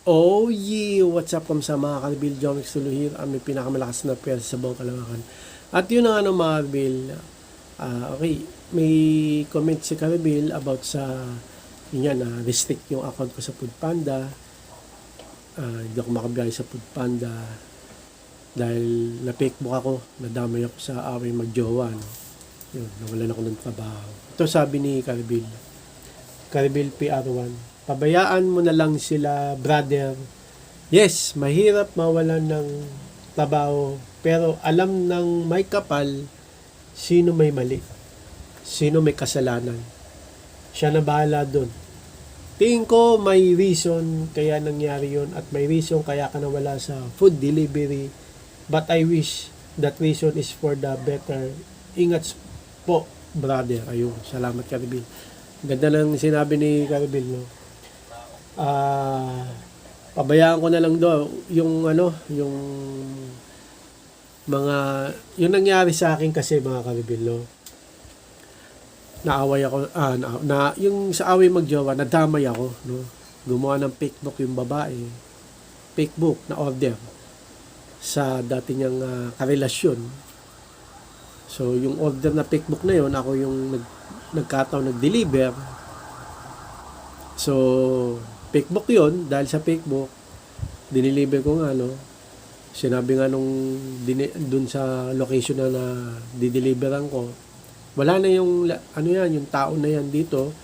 Oh yeah! What's up sa mga Kalbil? Jomix Tulo here, ang may pinakamalakas na pwersa sa buong Kalawakan. At yun ang mga Kalbil. Okay, may comment si Kalbil about sa yun yan, restrict yung account ko sa Foodpanda. Hindi ako makabiyahe sa Foodpanda dahil na-fakebook ako, nadamay ako sa away magjowa. No? Yun, nawalan ako ng trabaho. Ito sabi ni Kalbil. Kalbil PR1. Pabayaan mo na lang sila, brother. Yes, mahirap mawalan ng trabaho, pero alam ng may kapal sino may mali, sino may kasalanan. Siya na bahala doon. Tingin ko may reason kaya nangyari yun at may reason kaya ka nawala sa food delivery. But I wish that reason is for the better. Ingat po, brother. Ayun, salamat Carbil. Ganda ng sinabi ni Carbil, no? Pabayaan ko na lang do yung yung mga yung nangyari sa akin kasi mga Karibilo. Naaway ako yung sa away magjowa, nadamay ako, no. Gumawa ng fakebook yung babae. Fakebook na order sa dati niyang karelasyon. So yung order na fakebook na yon, ako yung nagkataon nag-deliver. So fakebook yun, dahil sa fakebook, diniliver ko nga, no? Sinabi nga dun sa location na dideliveran ko, wala na yung, yung tao na yan dito,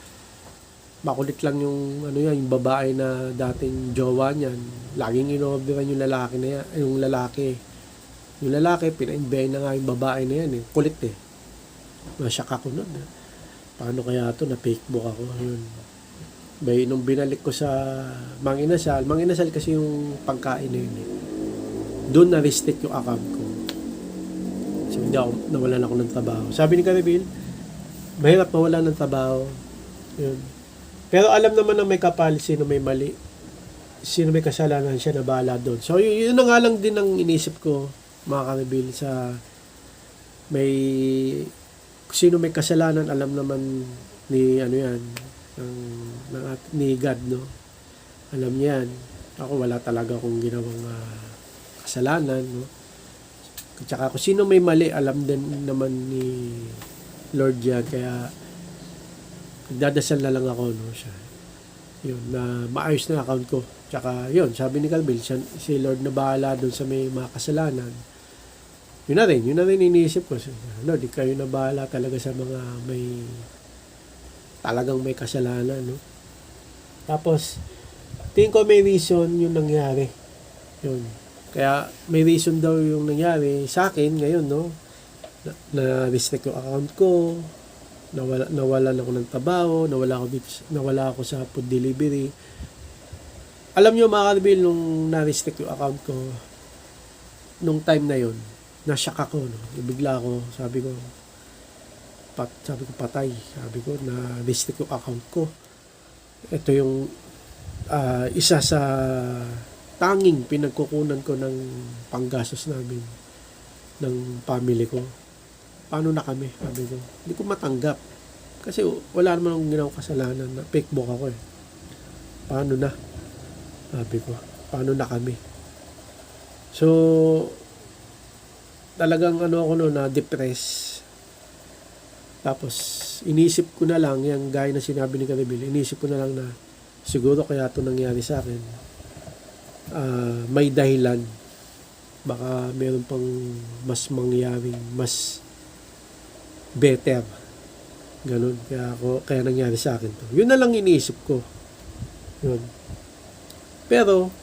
makulit lang yung, yung babae na dating jowa niyan, laging in-orderan yung lalaki na yan, yung lalaki, pina-invite na nga yung babae na yan, kulit Masyak ako nun, paano kaya ito, na fakebook ako, yun. Nung binalik ko sa Mang Inasal kasi yung pagkain na yun. Doon na-restrict yung account ko. So, nawalan ako ng trabaho. Sabi ni Caribil, mahirap mawalan ng trabaho. Yun. Pero alam naman ng may kapal, sino may mali, sino may kasalanan, siya na bahala doon. So, yun na nga lang din ang inisip ko, mga Caribil, sa sino may kasalanan, alam naman ni ni God, no? Alam niya yan. Ako wala talaga akong ginawang kasalanan, no? At saka kung sino may mali, alam din naman ni Lord yan. Kaya nagdadasal na lang ako, no? Siya. Yun, na maayos na account ko. Tsaka yun, sabi ni Calvin, si Lord na bahala doon sa may mga kasalanan. Yun na rin iniisip ko. Lord, di kayo na bahala talaga sa mga talagang may kasalanan, no? Tapos, tingin ko may reason yung nangyari. Yun. Kaya, may reason daw yung nangyari sa akin ngayon, no? Na-restrict yung account ko, nawalan ako ng trabaho, nawala ako sa food delivery. Alam nyo mga Karbil, nung na-restrict yung account ko, nung time na yun, na-shock ako, no? Bigla ako, sabi ko patay. Sabi ko na restrict yung account ko. Ito yung isa sa tanging pinagkukunan ko ng panggastos namin ng family ko. Paano na kami? Sabi ko, hindi ko matanggap. Kasi wala naman akong ginawang kasalanan, na fakebook ako Paano na? Sabi ko, paano na kami? So, talagang ako na-depress. Tapos, inisip ko na lang, yung gaya na sinabi ni Caribil, inisip ko na lang na siguro kaya ito nangyari sa akin. May dahilan. Baka meron pang mas mangyaring, mas better. Ganun. Kaya nangyari sa akin to. Yun na lang iniisip ko. Yun. Pero,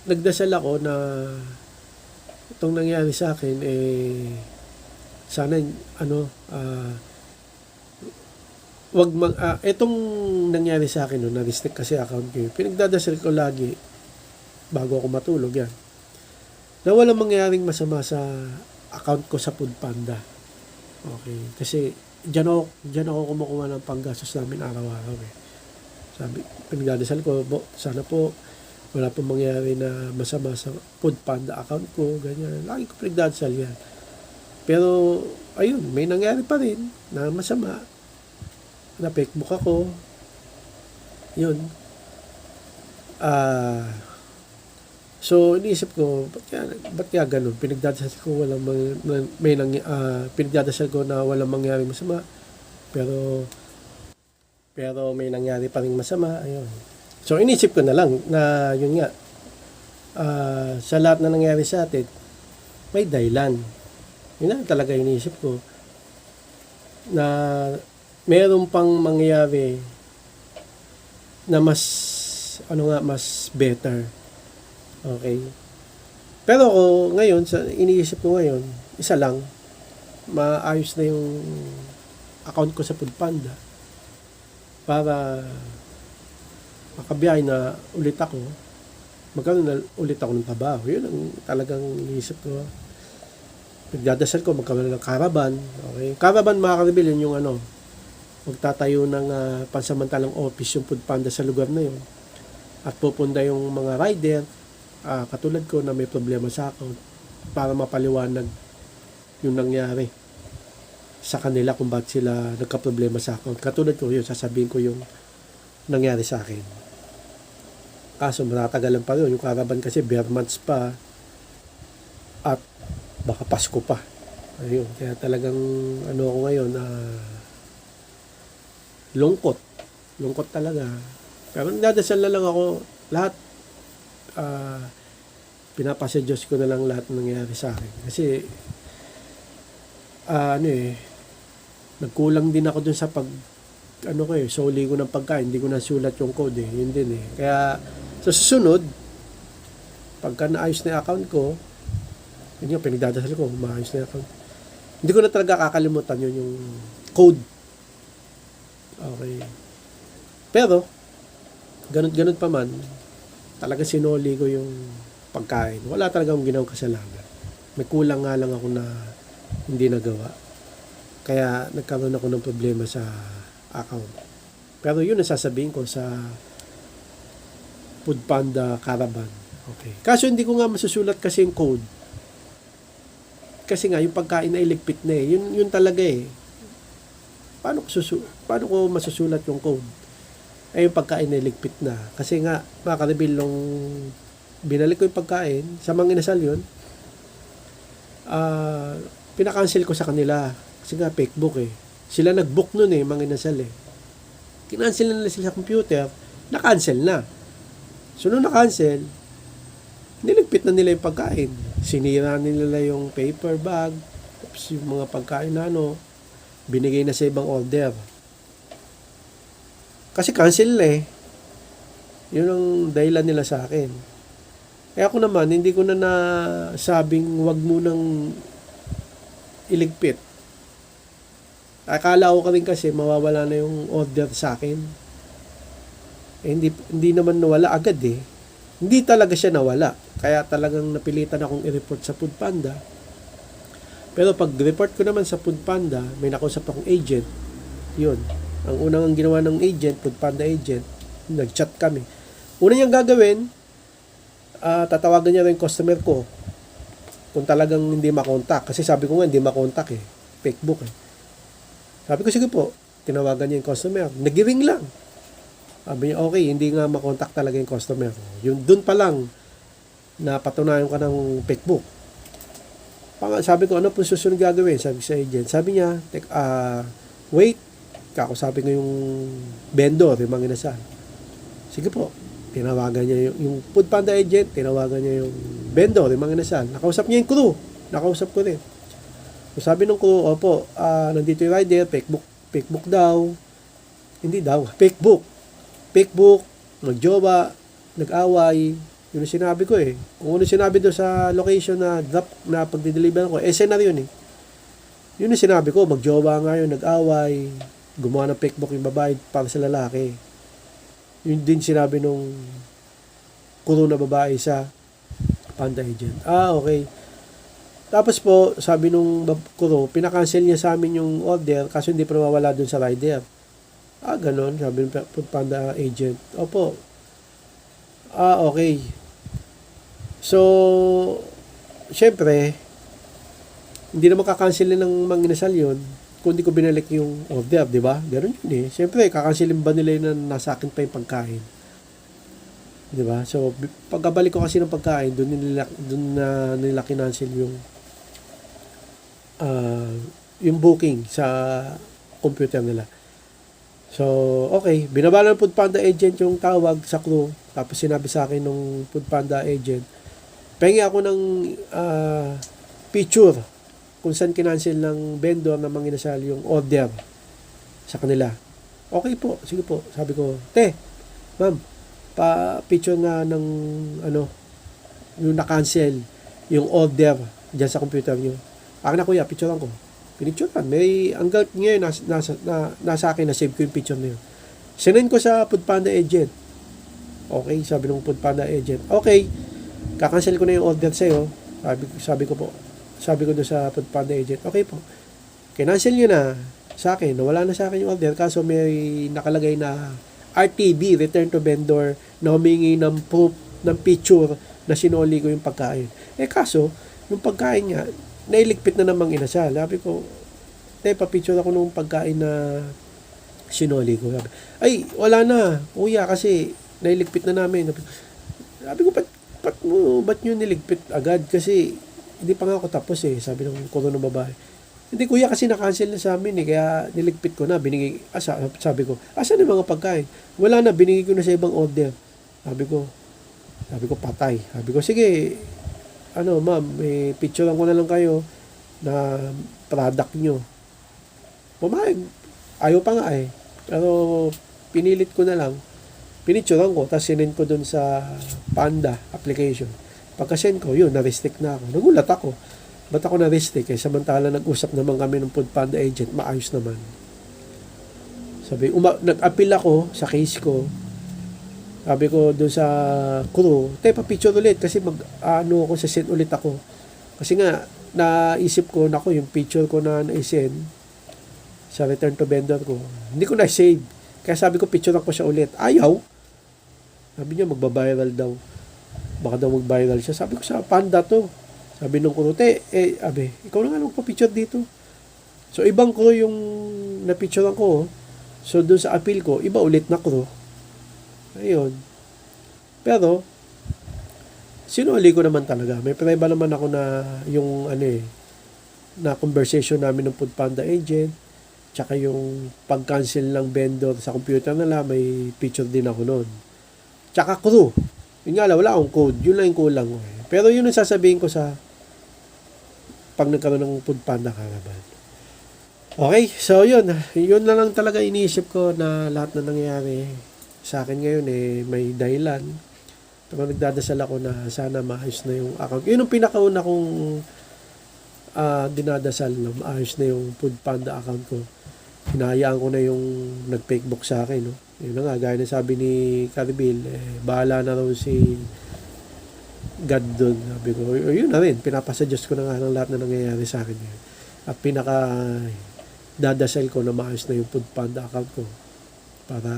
nagdasal ako na itong nangyari sa akin, sana itong nangyari sa akin, no, na-restrict kasi account ko. Pinagdadasal ko lagi bago ako matulog yan, na walang mangyaring masama sa account ko sa Foodpanda. Okay, kasi diyan ako kumukuha ng panggastos namin araw-araw Sabi, pinagdadasal ko, sana po wala pong mangyari na masama sa Foodpanda account ko, ganyan. Lagi ko pinagdadasal yan. Pero, ayun, may nangyari pa rin na masama. Na fakebook ako. Yun. Ah, so iniisip ko, ba't kaya ganun? Pinagdadasal ko walang pinagdadasal ko na walang mangyari masama, pero may nangyari pa ring masama, ayun. So iniisip ko na lang na yun nga, sa lahat na nangyari sa atin, may dahilan. Yun na talaga iniisip ko, na meron pang mangyayari na mas better. Okay? Pero ako ngayon, iniisip ko ngayon, isa lang, maayos na yung account ko sa Foodpanda para makabiyahe na ulit ako, magkaroon na ulit ako ng trabaho. Yun ang talagang iniisip ko. Nagdadasal ko, magkaroon ng caravan. Okay? Caravan, mga karibil, yun yung magtatayo ng pansamantalang office yung Foodpanda sa lugar na yun. At pupunta yung mga rider, katulad ko na may problema sa account, para mapaliwanag yung nangyari sa kanila kung bakit sila nagka-problema sa account. Katulad ko yun, sasabihin ko yung nangyari sa akin. Kaso matatagalan pa rin yung caravan kasi bare months pa at baka Pasko pa. Ayun, kaya talagang ako ngayon, lungkot talaga. Pero nagdadasal na lang ako lahat, pinapasa Diyos ko na lang lahat ng nangyayari sa akin. Kasi nagkulang din ako dun sa soli ko ng pagkain, hindi ko nasulat yung code yun din Kaya sa susunod, pagka naayos na yung account ko, yun yung pinagdadasal ko, maayos na yung account. Hindi ko na talaga kakalimutan yun yung code. Okay. Pero, ganun pa man, talaga sinoli ko yung pagkain. Wala talaga akong ginawang kasalanan. May kulang nga lang ako na hindi nagawa. Kaya nagkaroon ako ng problema sa account. Pero yun ang sasabihin ko sa Foodpanda Caravan. Okay. Kaso hindi ko nga masusulat kasi yung code. Kasi nga yung pagkain na iligpit na Yun talaga Paano ko masusulat yung code? Yung pagkain na iligpit na. Kasi nga, mga karibil, nung binalik ko yung pagkain, sa mga inasal yun, pinakancel ko sa kanila. Kasi nga, fake book Sila nag-book nun mga inasal Kinancel na nila sila sa computer, na-cancel na. So, nung na-cancel, niligpit na nila yung pagkain. Sinira nila yung paper bag, tapos yung mga pagkain na binigay na sa ibang order. Kasi cancel Yun ang dahilan nila sa akin. Kaya ako naman, hindi ko na nasabing wag mo nang iligpit. Akala ko rin kasi mawawala na yung order sa akin. Hindi naman nawala agad Hindi talaga siya nawala. Kaya talagang napilitan akong i-report sa Foodpanda. Pero pag report ko naman sa Foodpanda, may nakausap akong agent. Yun. Ang unang ginawa ng agent, Foodpanda agent, nag-chat kami. Una niyang gagawin, tatawagan niya rin yung customer ko kung talagang hindi makontak. Kasi sabi ko nga, hindi makontak Fake book Sabi ko, sige po. Tinawagan niya yung customer. Nag-ring lang. Sabi niya, okay, hindi nga makontak talaga yung customer. Yung dun pa lang, napatunayan ka ng fake book. Sabi ko, ano po susunod gagawin? Sabi sa agent. Sabi niya, wait. Sabi ko yung vendor, yung mga inasal. Sige po. Tinawagan niya yung Foodpanda agent, tinawagan niya yung vendor, yung mga inasal. Nakausap niya yung crew. Nakausap ko rin. So, sabi ng crew, opo, nandito yung rider, fake book daw. Hindi daw, fake book. Fake book, magjowa, nag-away. Yun ang sinabi ko Kung ano sinabi doon sa location na drop na pagdi-deliver ko, scenario yun Yun ang sinabi ko, magjowa nga yun, nag-away, gumawa ng fake book yung babae para sa lalaki. Yun din sinabi nung crew na babae sa Panda agent. Okay. Tapos po, sabi nung crew, pinakancel niya sa amin yung order kasi hindi pa nawawala dun sa rider. Ganon, sabi ng Panda agent. Opo. Okay. So, syempre, hindi na makakancel ng mga inasal yun kung di ko binalik yung order, di ba? Ganun yun Syempre, kakancelin ba nila yun na nasa akin pa yung pagkain? 'Di ba? So, pagkabalik ko kasi ng pagkain, doon na nila kinancel ah, yung booking sa computer nila. So, okay. Binabala ng Foodpanda agent yung tawag sa crew. Tapos sinabi sa akin nung Foodpanda agent, pengi ako ng picture kung saan kinancel ng vendor na manginasal yung order sa kanila. Okay po, sige po. Sabi ko, ma'am, pa-picture nga ng ano, yung na-cancel yung order dyan sa computer nyo. Akin na kuya, picturean ko. Pinicturean. May hanggang ngayon nasa akin na save ko yung picture na yun. Sinend ko sa Foodpanda agent. Okay, sabi ng Foodpanda agent. Okay, kakancel ko na yung order sa'yo. Sabi ko doon sa Foodpanda agent. Okay po. Kinancel nyo na sa akin. Nawala na sa akin yung order. Kaso may nakalagay na RTB, return to vendor, na humingi ng proof, ng picture na sinoli ko yung pagkain. Kaso, yung pagkain nga, nailigpit na namang inasal. Sabi ko, pa-picture ako nung pagkain na sinoli ko. Sabi, ay, wala na, kuya, kasi nailigpit na namin. Sabi ko, ba't nyo niligpit agad? Kasi, hindi pa nga ako tapos sabi ng kuno ng babae. Hindi kuya, kasi na-cancel na sa amin kaya niligpit ko na, sabi ko, asan yung mga pagkain? Wala na, binigay ko na sa ibang order. Sabi ko, patay. Sabi ko, sige, ma'am, picturean ko na lang kayo na product nyo. Pumayag. Ayaw pa nga Pero, pinilit ko na lang. Pinicturean ko, tapos sinend ko dun sa Panda application. Pagka-send ko, yun, na-restrict na ako. Nagulat ako. Ba't ako na-restrict? Samantala nag-usap naman kami ng Foodpanda agent, maayos naman. Sabi, nag-appeal ako sa case ko. Sabi ko doon sa crew, pa-picture ulit kasi ako send ulit ako. Kasi nga, naisip ko, yung picture ko na na-send sa return to vendor ko, hindi ko na-save. Kaya sabi ko, picturean ko siya ulit. Ayaw. Sabi niya, magbabiral daw. Baka daw mag-viral siya. Sabi ko sa Panda to. Sabi nung crew, ikaw na nga magpa-picture dito. So, ibang crew yung na-picturean ko. So, doon sa appeal ko, iba ulit na crew. Ayun. Pero, sinuli ko naman talaga. May prueba naman ako na yung na conversation namin ng Foodpanda agent, tsaka yung pag-cancel ng vendor sa computer nila, may picture din ako noon. Tsaka crew. Yun nga lang, wala akong code. Yun lang yung kulang ko. Pero yun ang sasabihin ko sa pag nagkaroon ng Foodpanda Caravan. Okay, so yun. Yun na lang talaga iniisip ko na lahat na nangyayari sa akin ngayon may dahilan. Pero nagdadasal ako na sana maayos na yung account. Yun ang pinakauna kong dinadasal na maayos na yung Foodpanda account ko. Hinahayaan ko na yung nag-fake book sa akin. No? Yun na nga, gaya na sabi ni Caribil, bahala na raw si God doon. Sabi ko, yun na rin. Pinapasuggest ko na nga ng lahat na nangyayari sa akin. At dadasal ko na maayos na yung Foodpanda account ko para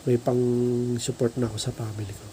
may pang support na ako sa family ko.